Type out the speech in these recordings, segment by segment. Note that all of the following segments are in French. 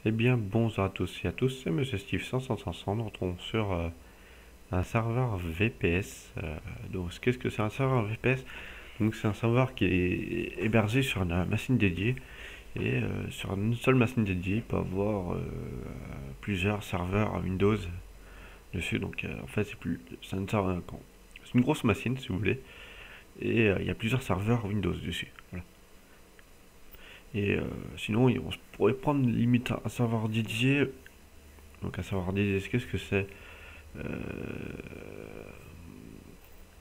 Eh bien, bonjour à tous et à tous, c'est Monsieur Steve 500. Nous retrouvons sur un serveur VPS. Donc, qu'est-ce que c'est un serveur VPS? Donc, c'est un serveur qui est hébergé sur une machine dédiée. Et sur une seule machine dédiée, il peut avoir plusieurs serveurs Windows dessus. Donc, en fait, c'est une grosse machine, si vous voulez. Et il y a plusieurs serveurs Windows dessus. Voilà. Et sinon, on pourrait prendre limite un serveur dédié. Donc, un serveur dédié, qu'est-ce que c'est? Euh,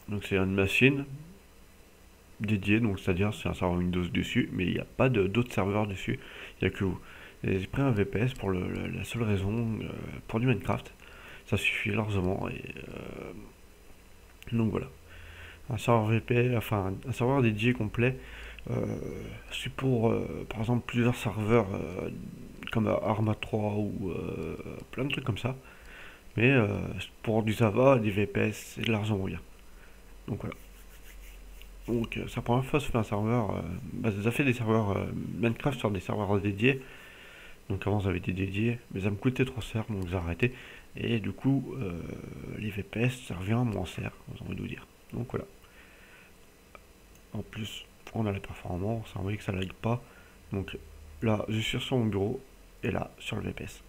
donc c'est une machine dédiée, donc c'est-à-dire c'est un serveur Windows dessus, mais il n'y a pas d'autres serveurs dessus, il n'y a que vous. Et j'ai pris un VPS pour la seule raison, pour du Minecraft, ça suffit largement. Et donc voilà, un serveur VPS, enfin un serveur dédié complet, c'est pour par exemple plusieurs serveurs comme Arma 3 ou plein de trucs comme ça. Mais pour du Java, des VPS, c'est largement bien. Donc voilà. Donc, c'est la première fois que je fais un serveur. Ça fait des serveurs Minecraft sur des serveurs dédiés. Donc, avant, j'avais des dédiés, mais ça me coûtait trop cher, donc j'ai arrêté. Et du coup, les VPS, ça revient moins cher, j'ai envie de vous dire. Donc, voilà. En plus, on a la performance, ça envie que ça lag pas. Donc, là, je suis sur mon bureau, et là, sur le VPS.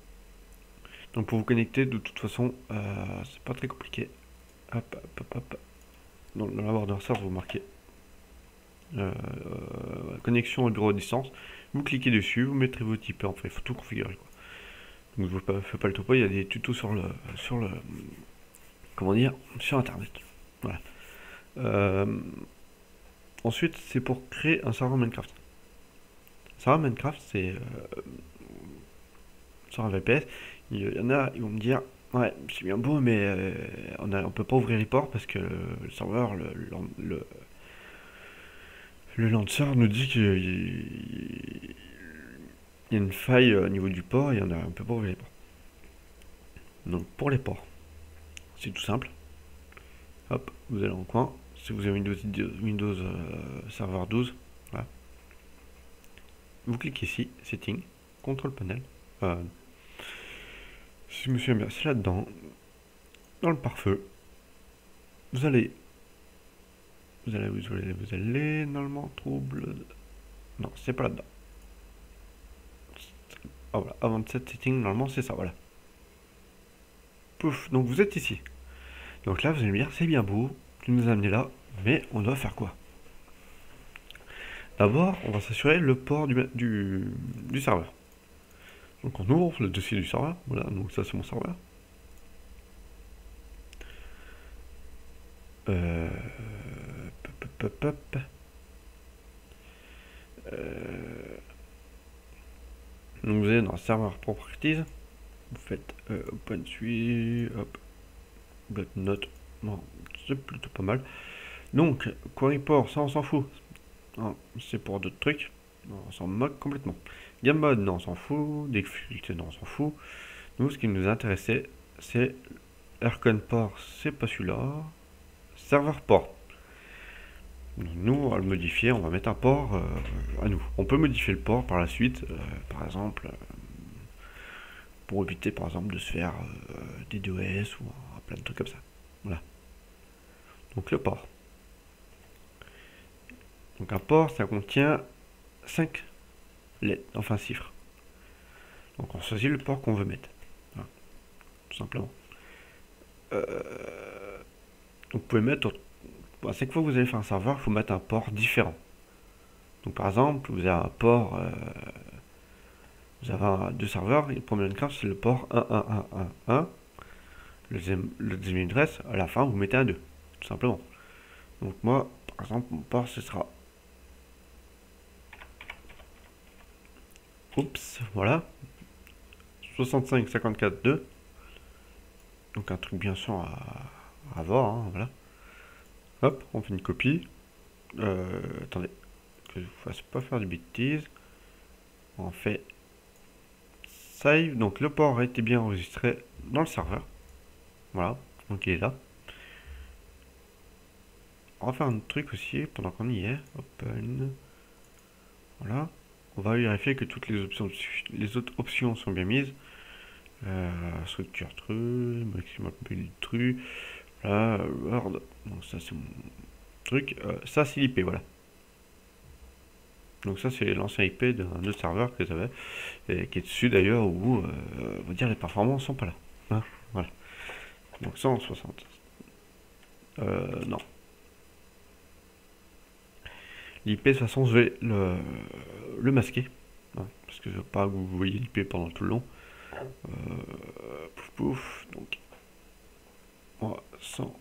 Donc, pour vous connecter, de toute façon, c'est pas très compliqué. Hop, hop, hop, hop. Dans la barre de recherche, vous marquez connexion au bureau à distance. Vous cliquez dessus, vous mettrez vos typeurs, enfin il faut tout configurer quoi. Donc je ne fais pas le topo, il y a des tutos sur le comment dire, sur internet. Voilà. Euh, Ensuite c'est pour créer un serveur Minecraft. Un serveur Minecraft c'est sur un VPS. Il y en a, ils vont me dire ouais c'est bien beau mais on peut pas ouvrir les ports parce que le serveur le lanceur nous dit qu'il y a une faille au niveau du port et on peut pas ouvrir les ports. Donc pour les ports, c'est tout simple. Hop, vous allez en coin. Si vous avez Windows Server 12, voilà. Vous cliquez ici, Setting, Control Panel. Si je me souviens bien, c'est là-dedans. Dans le pare-feu, vous allez, normalement, trouble. Non, c'est pas là-dedans. Ah voilà, avant de set setting, normalement c'est ça, voilà. Pouf, donc vous êtes ici. Donc là, vous allez me dire, c'est bien beau, tu nous as amené là, mais on doit faire quoi? D'abord, on va s'assurer le port du serveur. Donc on ouvre le dossier du serveur. Voilà, donc ça c'est mon serveur. Euh, Pop, pop, pop, pop. Donc vous allez dans serveur properties. Vous faites OpenSUSE, hop, bloc note. Bon, c'est plutôt pas mal. Donc, query port, ça on s'en fout. C'est pour d'autres trucs. On s'en moque complètement. Game mode, non, on s'en fout. Difficulté, non, on s'en fout. Nous, ce qui nous intéressait, c'est Aircon port, c'est pas celui-là. Serveur port. Nous, on va le modifier, on va mettre un port à nous. On peut modifier le port par la suite, par exemple, pour éviter par exemple de se faire des DOS ou plein de trucs comme ça. Voilà. Donc le port. Donc un port, ça contient 5 lettres, enfin chiffres. Donc on choisit le port qu'on veut mettre. Voilà. Tout simplement. Donc vous pouvez mettre, à chaque fois que vous allez faire un serveur, il faut mettre un port différent. Donc par exemple, vous avez un port, vous avez deux serveurs, et le premier Minecraft c'est le port 1.1.1.1. Le deuxième adresse, à la fin vous mettez un 2, tout simplement. Donc moi, par exemple, mon port ce sera, oups, voilà, 6554.2. Donc un truc bien sûr à avoir, hein, voilà. Hop, on fait une copie. Attendez, que je ne fasse pas faire de bêtises. On fait save. Donc le port a été bien enregistré dans le serveur. Voilà, donc il est là. On va faire un truc aussi pendant qu'on y est. Open. Voilà. on va vérifier que toutes les autres options sont bien mises. Structure true, maximum build true, voilà, Word, donc ça c'est mon truc, ça c'est l'IP, voilà. Donc ça c'est l'ancien IP d'un autre serveur que j'avais, et qui est dessus d'ailleurs, où on va dire les performances sont pas là. Hein, voilà. Donc 160. Non. L'IP de toute façon je vais le masquer. Hein, parce que je veux pas que vous voyez l'IP pendant tout le long. Pouf pouf. Donc voilà, 100.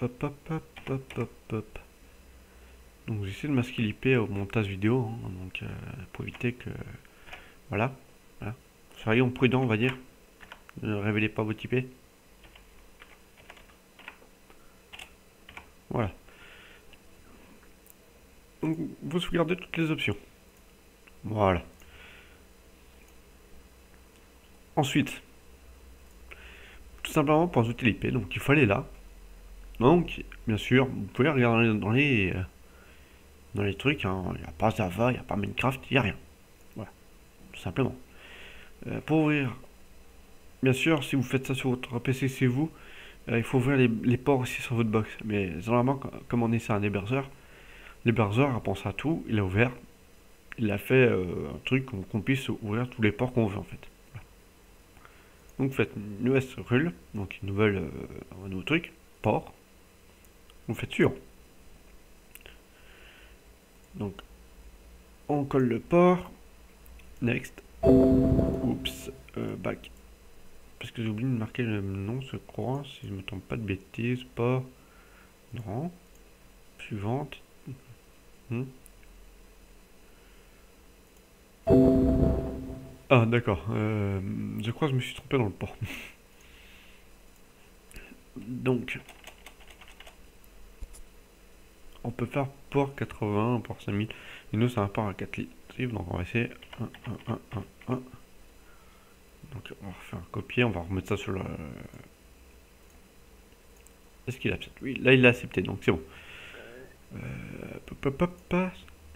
Hop hop hop hop hop hop. Donc j'essaie de masquer l'IP au montage vidéo, hein, donc pour éviter que... Voilà. Voilà. Soyons prudents, on va dire. Ne révélez pas votre IP. Voilà. Donc vous sauvegardez toutes les options. Voilà. Ensuite, tout simplement pour ajouter l'IP, donc il faut aller là. Donc, bien sûr, vous pouvez regarder dans les trucs, hein, il n'y a pas Java, il n'y a pas Minecraft, il n'y a rien. Voilà, tout simplement. Pour ouvrir, bien sûr, si vous faites ça sur votre PC, c'est vous, il faut ouvrir les ports aussi sur votre box. Mais généralement, comme on est sur un l'hébergeur a pensé à tout, il a ouvert, il a fait un truc qu'on puisse ouvrir tous les ports qu'on veut en fait. Voilà. Donc vous faites une US rule, donc une nouvelle, un nouveau truc, port, vous faites sur. Donc on colle le port, next, oups, back. Parce que j'ai oublié de marquer le nom, je crois, si je me trompe pas de bêtises, port, non, suivante. Ah d'accord, je crois que je me suis trompé dans le port. Donc, on peut faire port 80, port 5000, et nous c'est un port à 4 litres, donc on va essayer 1, 1, 1, 1, 1. Donc on va refaire un copier, on va remettre ça sur le... Est-ce qu'il accepte? Oui, là il l'a accepté, donc c'est bon.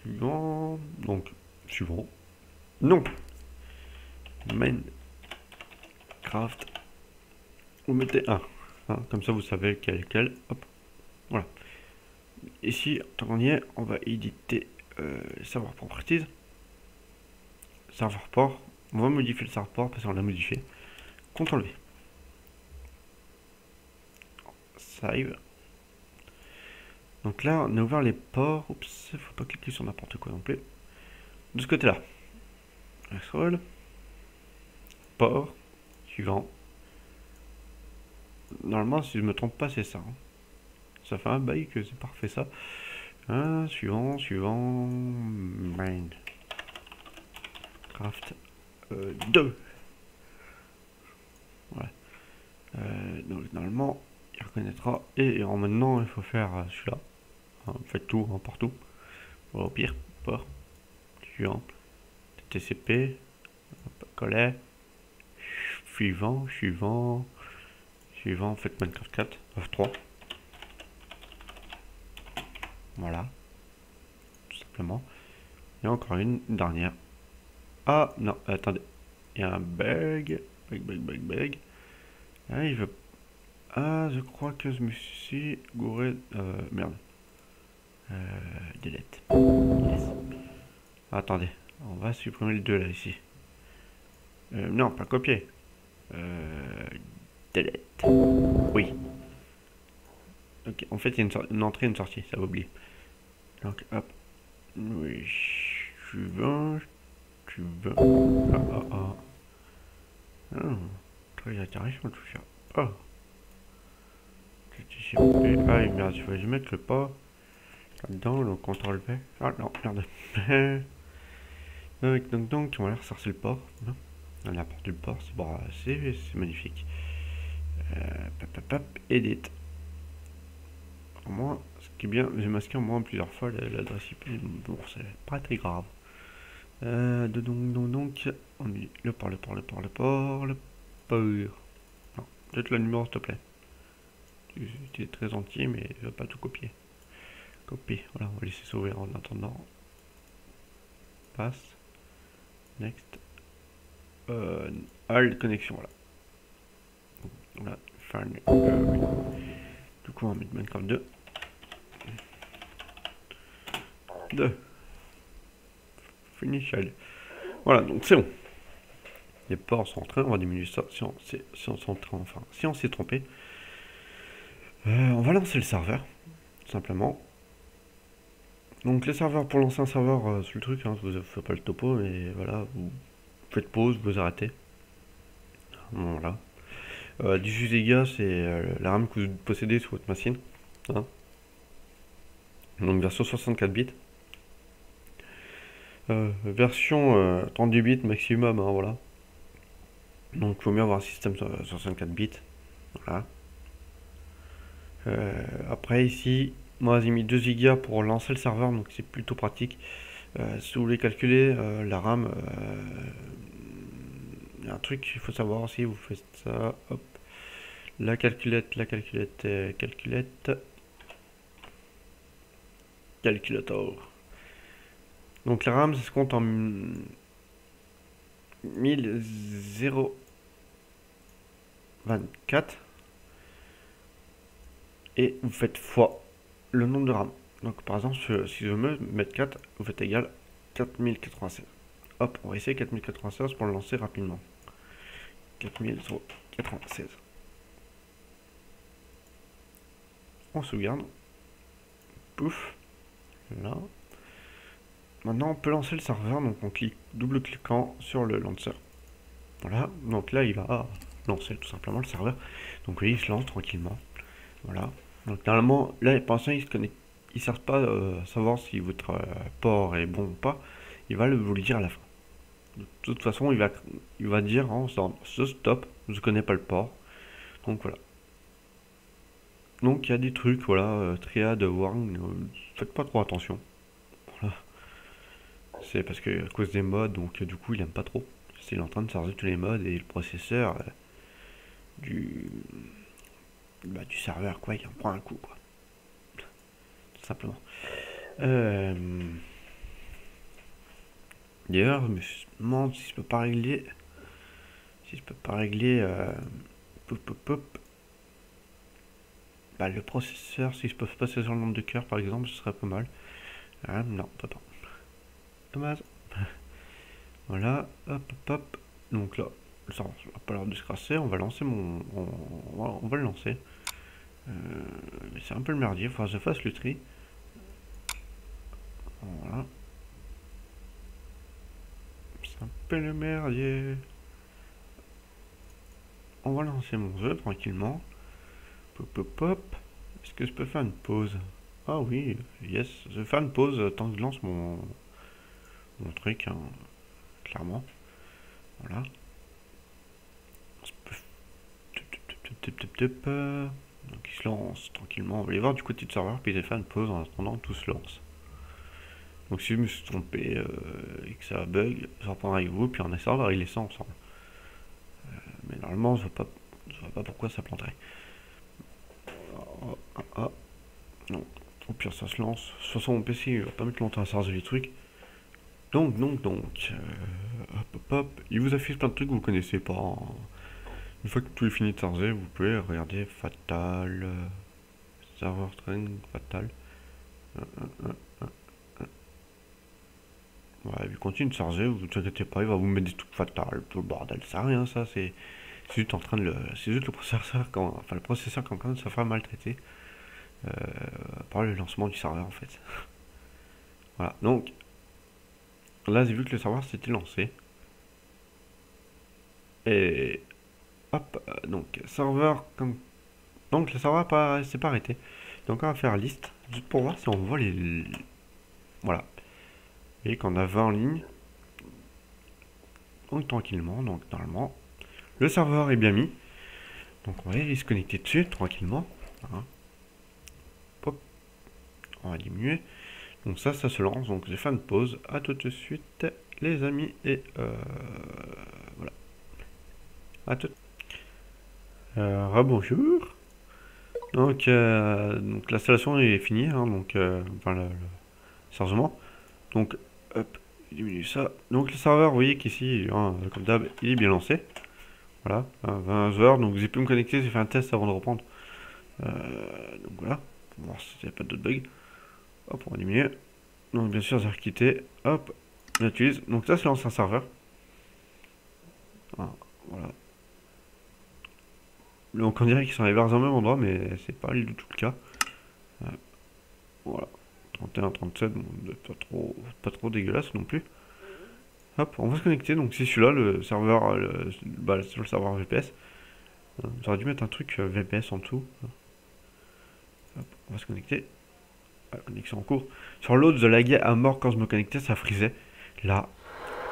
Suivant, donc suivant. Non. Minecraft. Vous mettez 1. Hein, comme ça vous savez quel est quel. Hop. Voilà. Ici, tant qu'on y est, on va éditer serveur properties. Serveur port. On va modifier le serveur port parce qu'on l'a modifié. CTRL V. Save. Donc là, on a ouvert les ports. Oups, faut pas cliquer sur n'importe quoi non plus. De ce côté-là. Scroll. Port. Suivant. Normalement, si je me trompe pas, c'est ça. Hein. Ça fait un bail que c'est parfait ça. Suivant, suivant. Minecraft 2. Voilà. Donc normalement, il reconnaîtra. Et maintenant, il faut faire celui-là. Hein, faites tout, hein, partout. Voilà, au pire, port. Suivant. TCP. Coller. Suivant, suivant. Suivant, faites Minecraft 4. 3. Voilà. Tout simplement. Et encore une dernière. Ah, non, attendez. Il y a un bug. Bug. Ah, il veut... Ah, je crois que je me suis gouré... merde. Delete. Yes. Attendez. On va supprimer le 2 là, ici. Non, pas copier. Delete. Oui. Ok, en fait, il y a une entrée et une sortie, ça va oublier. Donc, hop. Oui. Suivant. Très intéressant tout ça. Ah. Ah, merde, il fallait mettre le pas là-dedans, donc CTRL V. Ah non, merde. donc, on va ressortir le port. On a la porte du port, c'est magnifique. Edit. Au moins, ce qui est bien, j'ai masqué au moins plusieurs fois l'adresse IP, bon, c'est pas très grave. Donc, on dit le port. Non, peut-être le numéro, s'il te plaît. Tu es très gentil, mais je vais pas tout copier. Copie. Voilà, on va laisser s'ouvrir en attendant. Passe. Next. Alt connexion, voilà. Voilà, fin. Oui. Du coup, on va mettre Minecraft 2. 2. Finish all. Voilà, donc c'est bon. Les ports sont en train, on va diminuer ça si on s'est trompé. On va lancer le serveur, tout simplement. Donc les serveurs, pour lancer un serveur, c'est le truc, hein, vous ne faites pas le topo, mais voilà, vous faites pause, vous arrêtez. Voilà. 18 Go, c'est la RAM que vous possédez sur votre machine. Hein. Donc version 64 bits. Version 32 bits maximum, hein, voilà. Donc il faut mieux avoir un système 64 bits. Voilà. Après ici, moi j'ai mis 2 Go pour lancer le serveur, donc c'est plutôt pratique. Si vous voulez calculer la RAM, il y a un truc qu'il faut savoir aussi, vous faites ça, hop, la calculette, calculator. Donc la RAM, ça se compte en 1024 et vous faites fois le nombre de RAM. Donc par exemple, si je veux mettre 4, vous faites égal 4096. Hop, on va essayer 4096 pour le lancer rapidement. 4096. On sauvegarde. Pouf. Là. Maintenant, on peut lancer le serveur. Donc, on clique, double-cliquant sur le lanceur. Voilà. Donc là, il va lancer tout simplement le serveur. Donc, vous voyez, il se lance tranquillement. Voilà. Donc, normalement, là, pour l'instant, il ne sert pas à savoir si votre port est bon ou pas. Il va vous le dire à la fin. De toute façon, il va dire en stop, je ne connais pas le port. Donc voilà. Donc il y a des trucs, voilà, triade, warning, faites pas trop attention. Voilà. C'est parce que à cause des mods, donc du coup il aime pas trop. Il est en train de charger tous les mods et le processeur du du serveur quoi, il en prend un coup quoi. Tout simplement. D'ailleurs, je me demande si je peux pas régler. Si je peux pas régler le processeur, si je peux passer sur le nombre de cœurs par exemple, ce serait pas mal. Ah, non, pas. Dommage. Voilà, hop. Donc là, ça va pas l'air de se crasser. On va lancer on va le lancer. Mais c'est un peu le merdier, il faut que je fasse le tri. Voilà. C'est un peu le merdier. On va lancer mon jeu tranquillement. Pop. Est-ce que je peux faire une pause? Ah oui, yes. Je vais faire une pause tant que je lance mon truc, hein, clairement. Voilà. Donc il se lance tranquillement. On va aller voir du côté du serveur, puis il va faire une pause en attendant tout se lance. Donc si je me suis trompé et que ça bug, je reprendrai avec vous, puis on essaiera de régler ça ensemble. Mais normalement, je vois pas pourquoi ça planterait. Non. Au pire, ça se lance. De toute façon, mon PC, il va pas mettre longtemps à charger les trucs. Donc. Hop. Il vous affiche plein de trucs que vous connaissez pas. Une fois que tout est fini de charger, vous pouvez regarder Fatal. Server String, Fatal. Voilà, il continue de charger, vous inquiétez pas, il va vous mettre des trucs fatals, tout le bordel. Ça rien, ça, c'est juste en train de c'est juste le processeur le processeur qui est en train de se faire maltraiter par le lancement du serveur en fait. Voilà, donc là j'ai vu que le serveur s'était lancé. Et hop, donc serveur donc le serveur s'est pas arrêté. Donc on va faire liste, juste pour voir si on voit les. Voilà. Et qu'on a 20 en ligne. Donc tranquillement, donc normalement. Le serveur est bien mis. Donc on va aller se connecter dessus tranquillement. Hein. Hop. On va diminuer. Donc ça se lance. Donc j'ai fait une pause. À tout de suite les amis. Et voilà. À tout. Rebonjour. Donc l'installation est finie, hein, donc enfin le chargement. Donc hop, diminue ça. Donc le serveur, vous voyez qu'ici, hein, comme d'hab, il est bien lancé. Voilà, 20 joueurs, donc j'ai pu me connecter, j'ai fait un test avant de reprendre. Donc voilà, pour voir s'il n'y a pas d'autres bugs. Hop, on va diminuer. Donc bien sûr, j'ai requitté. Hop, on utilise. Donc ça, c'est l'ancien serveur. Voilà. Donc on dirait qu'ils sont allés vers au même endroit, mais c'est pas du tout le cas. Voilà. 31, 37, bon, pas trop dégueulasse non plus. Hop, on va se connecter. Donc c'est celui-là, le serveur, c'est le serveur VPS. J'aurais dû mettre un truc VPS en dessous. Hop, on va se connecter. Ah, connexion en cours. Sur l'autre, je laguais à mort quand je me connectais, ça frisait. Là,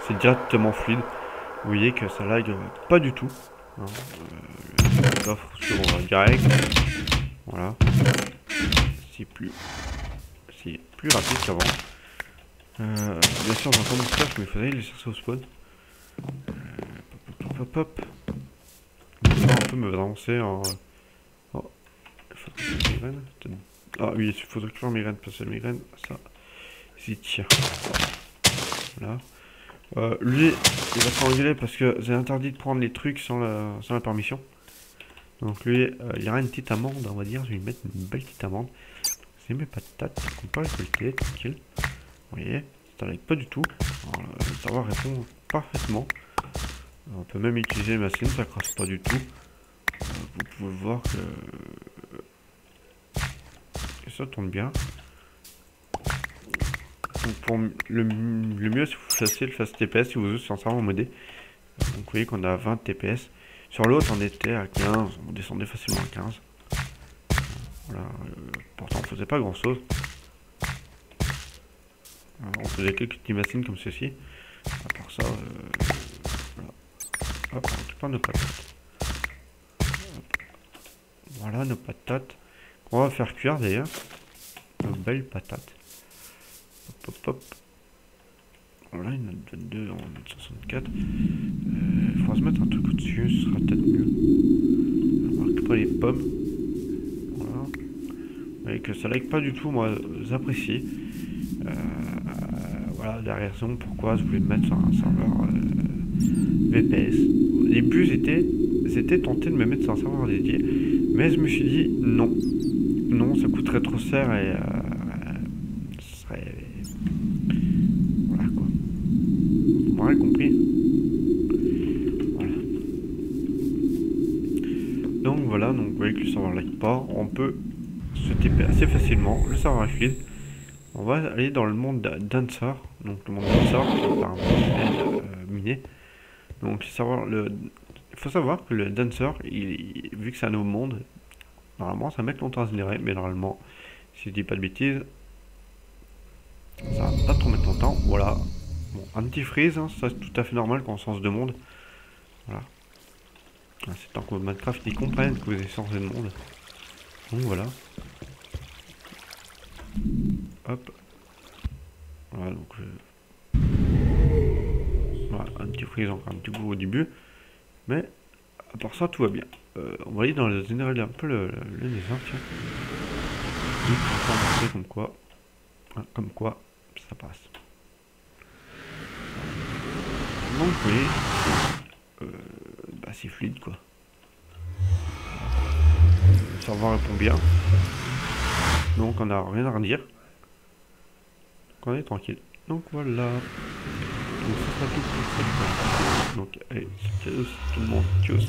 c'est directement fluide. Vous voyez que ça lag pas du tout. Hein, l'offre sur direct. Voilà. C'est plus rapide qu'avant. Bien sûr, j'entends mon flash, mais il faudrait les chercher au spawn. Hop. On va un peu me avancer en. Oh, il faut que migraine. Ah oui, il faudrait que je fasse migraine, parce que la migraine, ça, c'est tire. Voilà. Lui, il va s'engueuler parce que j'ai interdit de prendre les trucs sans la permission. Donc lui, il y aura une petite amende, on va dire. Je vais lui mettre une belle petite amende. C'est mes patates qu'on peut récolter, tranquille. Vous voyez, ça lag pas du tout. Alors, le serveur répond parfaitement. On peut même utiliser les machines, ça crache pas du tout. Vous pouvez voir que ça tourne bien. Donc pour le mieux, si vous chassez le fast TPS, si vous jouez sur un serveur modé. Donc vous voyez qu'on a 20 TPS. Sur l'autre, on était à 15, on descendait facilement à 15. Voilà, pourtant on faisait pas grand chose. On faisait quelques petites machines comme ceci. À part ça, voilà. Hop, on récupère nos patates. Hop. Voilà nos patates. On va faire cuire d'ailleurs. Nos belles patates. Hop. Voilà, une note 22 en note 64. Il faudra se mettre un truc au-dessus, ce sera peut-être mieux. On va récupérer les pommes. Voilà. Vous voyez que ça lag pas du tout, moi j'apprécie. Voilà la raison pourquoi je voulais me mettre sur un serveur VPS. Au début j'étais tenté de me mettre sur un serveur dédié, mais je me suis dit non, ça coûterait trop cher et ce serait... Voilà quoi. Vous m'aurez compris. Voilà. Donc vous voyez que le serveur lag pas, on peut se TP assez facilement, le serveur est fluide. On va aller dans le monde Dancer. Donc le monde Dancer, c'est par un miné. Donc il faut savoir que le Dancer, vu que c'est un nouveau monde, normalement ça met longtemps à se générer, mais normalement, si je dis pas de bêtises, ça va pas trop mettre longtemps. Voilà. Bon, un petit freeze, hein, ça c'est tout à fait normal quand on change de monde. Voilà. C'est tant que Minecraft ils comprennent que vous avez changé de monde. Donc voilà. Hop. Voilà, donc voilà, un petit freeze, encore un petit coup au début. Mais à part ça, tout va bien. On va aller dans le général un peu le dessin, tiens. Comme quoi, ça passe. Donc vous voyez, c'est fluide quoi. Le serveur répond bien. Donc on n'a rien à redire. Donc on est tranquille. Donc voilà. Donc ça sera tout pour cette fois. Donc allez, salut tout le monde. Tchuss.